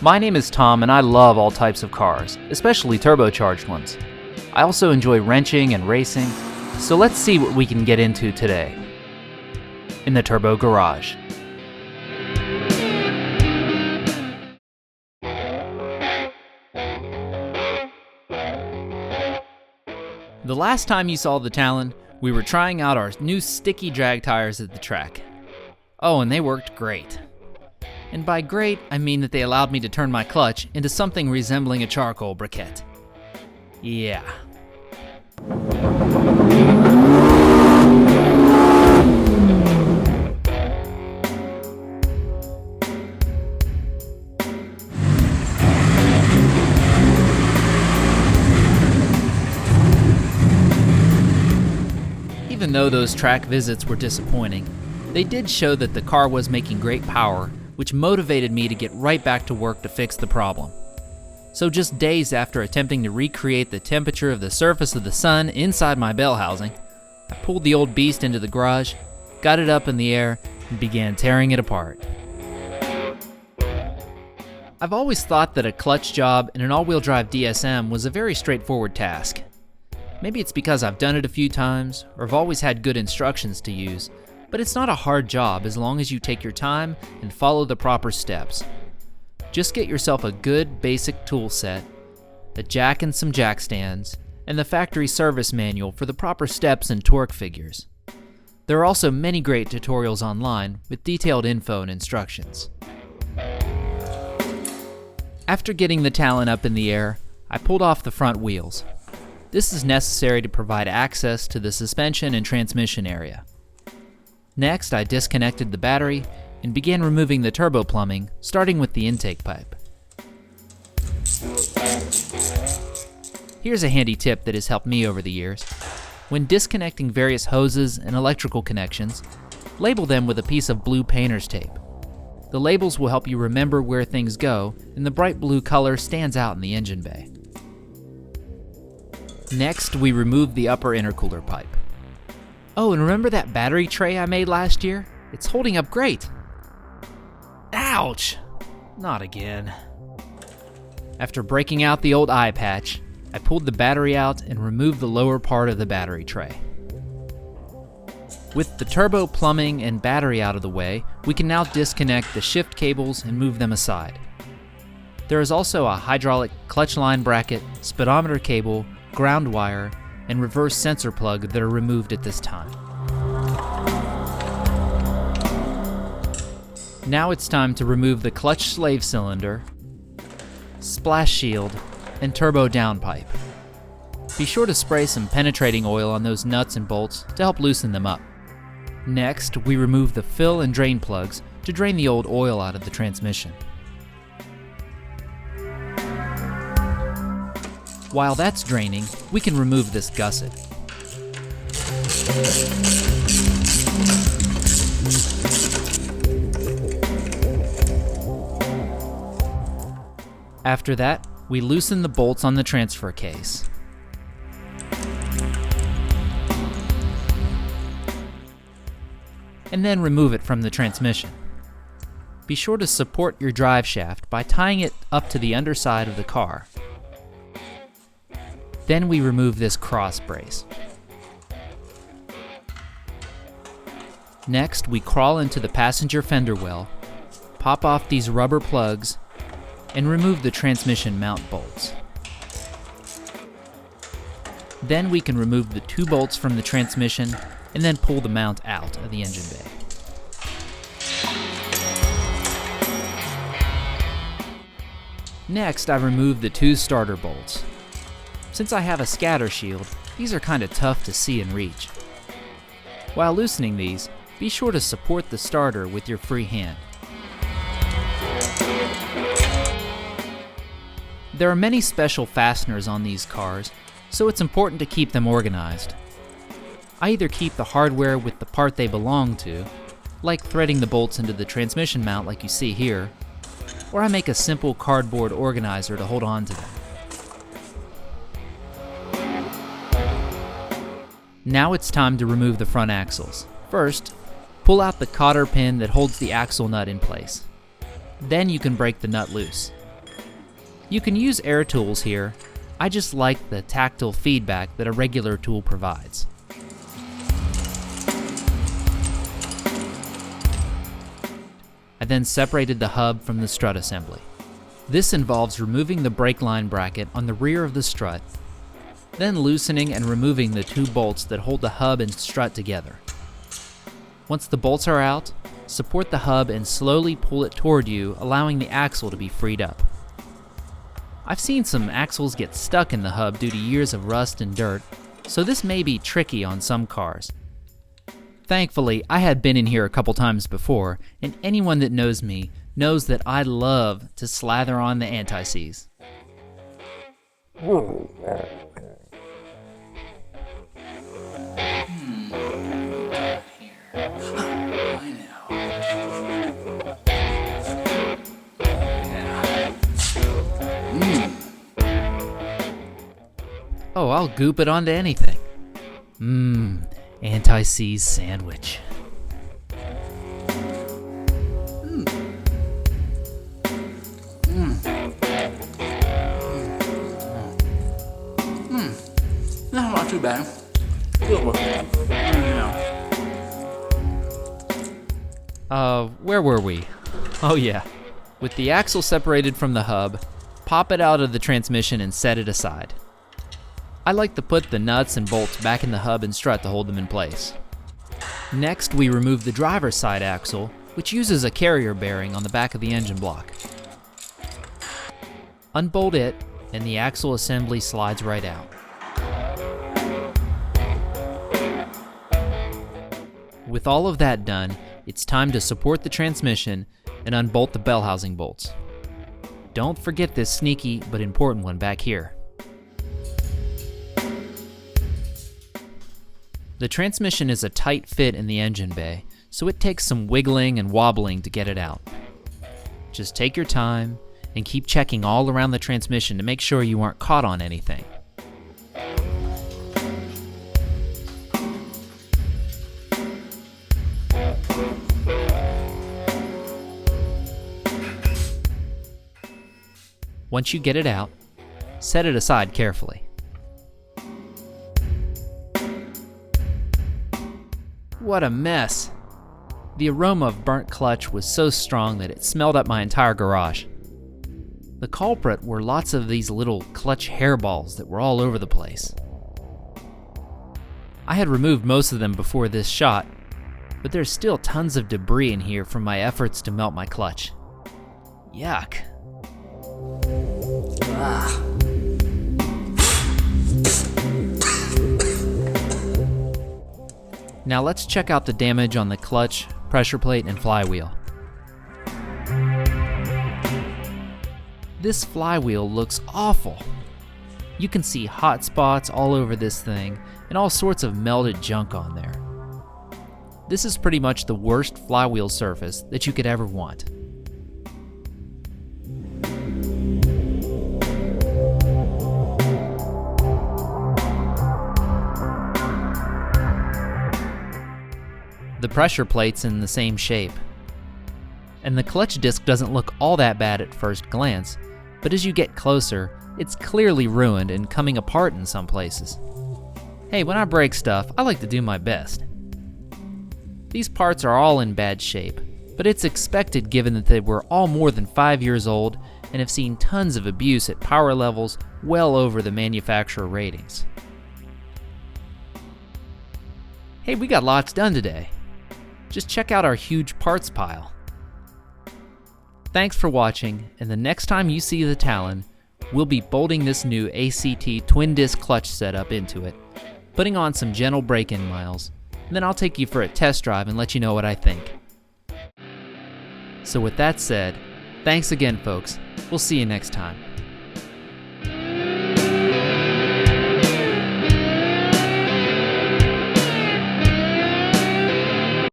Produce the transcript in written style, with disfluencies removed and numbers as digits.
My name is Tom and I love all types of cars, especially turbocharged ones. I also enjoy wrenching and racing, so let's see what we can get into today. In the Turbo Garage. The last time you saw the Talon, we were trying out our new sticky drag tires at the track. Oh, and they worked great. And by great, I mean that they allowed me to turn my clutch into something resembling a charcoal briquette. Yeah. Even though those track visits were disappointing, they did show that the car was making great power, which motivated me to get right back to work to fix the problem. So just days after attempting to recreate the temperature of the surface of the sun inside my bell housing, I pulled the old beast into the garage, got it up in the air, and began tearing it apart. I've always thought that a clutch job in an all-wheel drive DSM was a very straightforward task. Maybe it's because I've done it a few times, or I've always had good instructions to use, but it's not a hard job as long as you take your time and follow the proper steps. Just get yourself a good basic tool set, a jack and some jack stands, and the factory service manual for the proper steps and torque figures. There are also many great tutorials online with detailed info and instructions. After getting the Talon up in the air, I pulled off the front wheels. This is necessary to provide access to the suspension and transmission area. Next, I disconnected the battery and began removing the turbo plumbing, starting with the intake pipe. Here's a handy tip that has helped me over the years. When disconnecting various hoses and electrical connections, label them with a piece of blue painter's tape. The labels will help you remember where things go, and the bright blue color stands out in the engine bay. Next, we removed the upper intercooler pipe. Oh, and remember that battery tray I made last year? It's holding up great. Ouch! Not again. After breaking out the old eye patch, I pulled the battery out and removed the lower part of the battery tray. With the turbo plumbing and battery out of the way, we can now disconnect the shift cables and move them aside. There is also a hydraulic clutch line bracket, speedometer cable, ground wire, and reverse sensor plug that are removed at this time. Now it's time to remove the clutch slave cylinder, splash shield, and turbo downpipe. Be sure to spray some penetrating oil on those nuts and bolts to help loosen them up. Next, we remove the fill and drain plugs to drain the old oil out of the transmission. While that's draining, we can remove this gusset. After that, we loosen the bolts on the transfer case. And then remove it from the transmission. Be sure to support your drive shaft by tying it up to the underside of the car. Then we remove this cross brace. Next, we crawl into the passenger fender well, pop off these rubber plugs, and remove the transmission mount bolts. Then we can remove the 2 bolts from the transmission and then pull the mount out of the engine bay. Next, I remove the 2 starter bolts. Since I have a scatter shield, these are kind of tough to see and reach. While loosening these, be sure to support the starter with your free hand. There are many special fasteners on these cars, so it's important to keep them organized. I either keep the hardware with the part they belong to, like threading the bolts into the transmission mount like you see here, or I make a simple cardboard organizer to hold on to them. Now it's time to remove the front axles. First, pull out the cotter pin that holds the axle nut in place. Then you can break the nut loose. You can use air tools here. I just like the tactile feedback that a regular tool provides. I then separated the hub from the strut assembly. This involves removing the brake line bracket on the rear of the strut, then loosening and removing the two bolts that hold the hub and strut together. Once the bolts are out, support the hub and slowly pull it toward you, allowing the axle to be freed up. I've seen some axles get stuck in the hub due to years of rust and dirt, so this may be tricky on some cars. Thankfully, I had been in here a couple times before, and anyone that knows me knows that I love to slather on the anti-seize. Oh, I'll goop it onto anything. Anti-seize sandwich. Not too bad. Where were we? Oh yeah. With the axle separated from the hub, pop it out of the transmission and set it aside. I like to put the nuts and bolts back in the hub and strut to hold them in place. Next, we remove the driver's side axle, which uses a carrier bearing on the back of the engine block. Unbolt it, and the axle assembly slides right out. With all of that done, it's time to support the transmission and unbolt the bell housing bolts. Don't forget this sneaky but important one back here. The transmission is a tight fit in the engine bay, so it takes some wiggling and wobbling to get it out. Just take your time and keep checking all around the transmission to make sure you aren't caught on anything. Once you get it out, set it aside carefully. What a mess! The aroma of burnt clutch was so strong that it smelled up my entire garage. The culprit were lots of these little clutch hairballs that were all over the place. I had removed most of them before this shot, but there's still tons of debris in here from my efforts to melt my clutch. Yuck. Now let's check out the damage on the clutch, pressure plate, and flywheel. This flywheel looks awful. You can see hot spots all over this thing and all sorts of melted junk on there. This is pretty much the worst flywheel surface that you could ever want. The pressure plate's in the same shape. And the clutch disc doesn't look all that bad at first glance, but as you get closer, it's clearly ruined and coming apart in some places. Hey, when I break stuff, I like to do my best. These parts are all in bad shape, but it's expected given that they were all more than 5 years old and have seen tons of abuse at power levels well over the manufacturer ratings. Hey, we got lots done today. Just check out our huge parts pile. Thanks for watching, and the next time you see the Talon, we'll be bolting this new ACT twin disc clutch setup into it, putting on some gentle break-in miles, and then I'll take you for a test drive and let you know what I think. So with that said, thanks again folks, we'll see you next time.